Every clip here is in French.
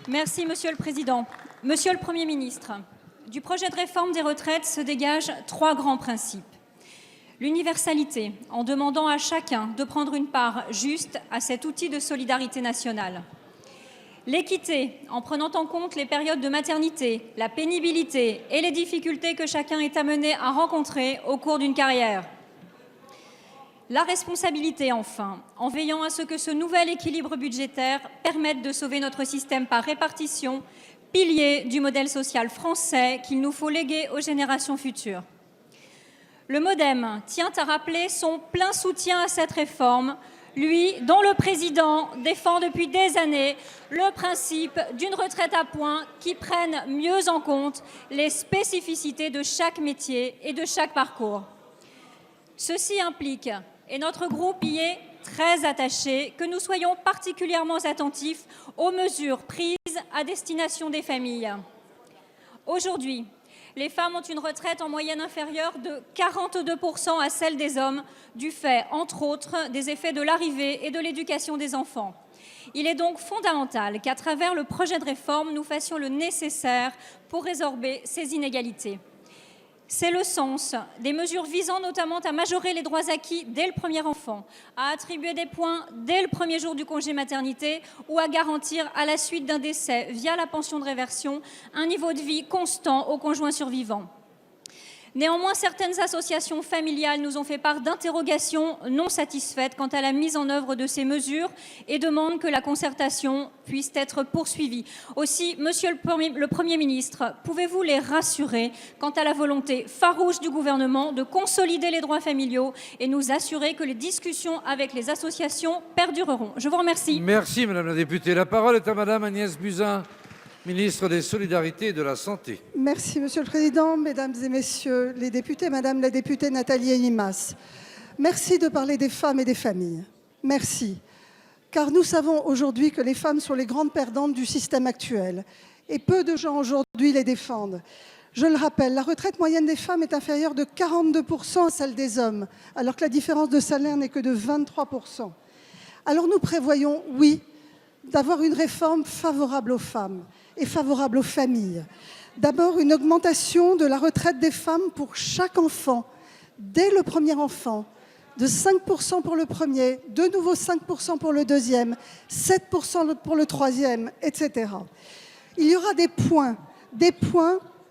Merci, Monsieur le Président. Monsieur le Premier ministre, du projet de réforme des retraites se dégagent 3 grands principes. L'universalité, en demandant à chacun de prendre une part juste à cet outil de solidarité nationale. L'équité, en prenant en compte les périodes de maternité, la pénibilité et les difficultés que chacun est amené à rencontrer au cours d'une carrière. La responsabilité, enfin, en veillant à ce que ce nouvel équilibre budgétaire permette de sauver notre système par répartition, pilier du modèle social français qu'il nous faut léguer aux générations futures. Le MoDem tient à rappeler son plein soutien à cette réforme, lui dont le président défend depuis des années le principe d'une retraite à points qui prenne mieux en compte les spécificités de chaque métier et de chaque parcours. Ceci implique, et notre groupe y est très attaché, que nous soyons particulièrement attentifs aux mesures prises à destination des familles. Aujourd'hui, les femmes ont une retraite en moyenne inférieure de 42% à celle des hommes, du fait, entre autres, des effets de l'arrivée et de l'éducation des enfants. Il est donc fondamental qu'à travers le projet de réforme, nous fassions le nécessaire pour résorber ces inégalités. C'est le sens des mesures visant notamment à majorer les droits acquis dès le premier enfant, à attribuer des points dès le premier jour du congé maternité ou à garantir à la suite d'un décès via la pension de réversion un niveau de vie constant aux conjoints survivants. Néanmoins, certaines associations familiales nous ont fait part d'interrogations non satisfaites quant à la mise en œuvre de ces mesures et demandent que la concertation puisse être poursuivie. Aussi, Monsieur le Premier ministre, pouvez-vous les rassurer quant à la volonté farouche du gouvernement de consolider les droits familiaux et nous assurer que les discussions avec les associations perdureront? Je vous remercie. Merci Madame la députée. La parole est à Madame Agnès Buzyn, ministre des Solidarités et de la Santé. Merci Monsieur le Président, Mesdames et Messieurs les députés, Madame la députée Nathalie Elimas. Merci de parler des femmes et des familles. Merci. Car nous savons aujourd'hui que les femmes sont les grandes perdantes du système actuel. Et peu de gens aujourd'hui les défendent. Je le rappelle, la retraite moyenne des femmes est inférieure de 42% à celle des hommes, alors que la différence de salaire n'est que de 23%. Alors nous prévoyons, oui, d'avoir une réforme favorable aux femmes et favorable aux familles. D'abord, une augmentation de la retraite des femmes pour chaque enfant, dès le premier enfant, de 5% pour le premier, de nouveau 5% pour le deuxième, 7% pour le troisième, etc. Il y aura des points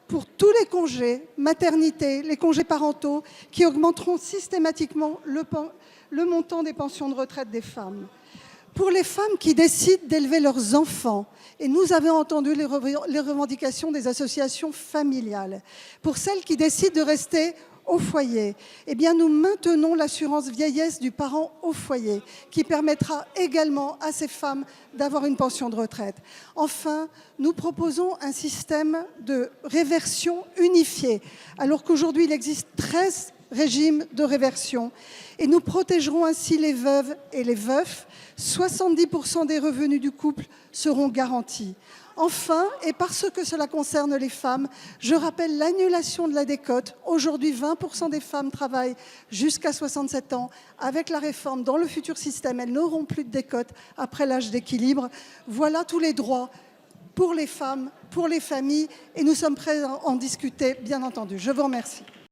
pour tous les congés, maternité, les congés parentaux, qui augmenteront systématiquement le montant des pensions de retraite des femmes. Pour les femmes qui décident d'élever leurs enfants, et nous avons entendu les revendications des associations familiales, pour celles qui décident de rester au foyer, eh bien nous maintenons l'assurance vieillesse du parent au foyer, qui permettra également à ces femmes d'avoir une pension de retraite. Enfin, nous proposons un système de réversion unifié, alors qu'aujourd'hui il existe 13 régimes de réversion, et nous protégerons ainsi les veuves et les veufs. 70% des revenus du couple seront garantis. Enfin, et parce que cela concerne les femmes, je rappelle l'annulation de la décote. Aujourd'hui, 20% des femmes travaillent jusqu'à 67 ans. Avec la réforme, dans le futur système, elles n'auront plus de décote après l'âge d'équilibre. Voilà tous les droits pour les femmes, pour les familles, et nous sommes prêts à en discuter, bien entendu. Je vous remercie.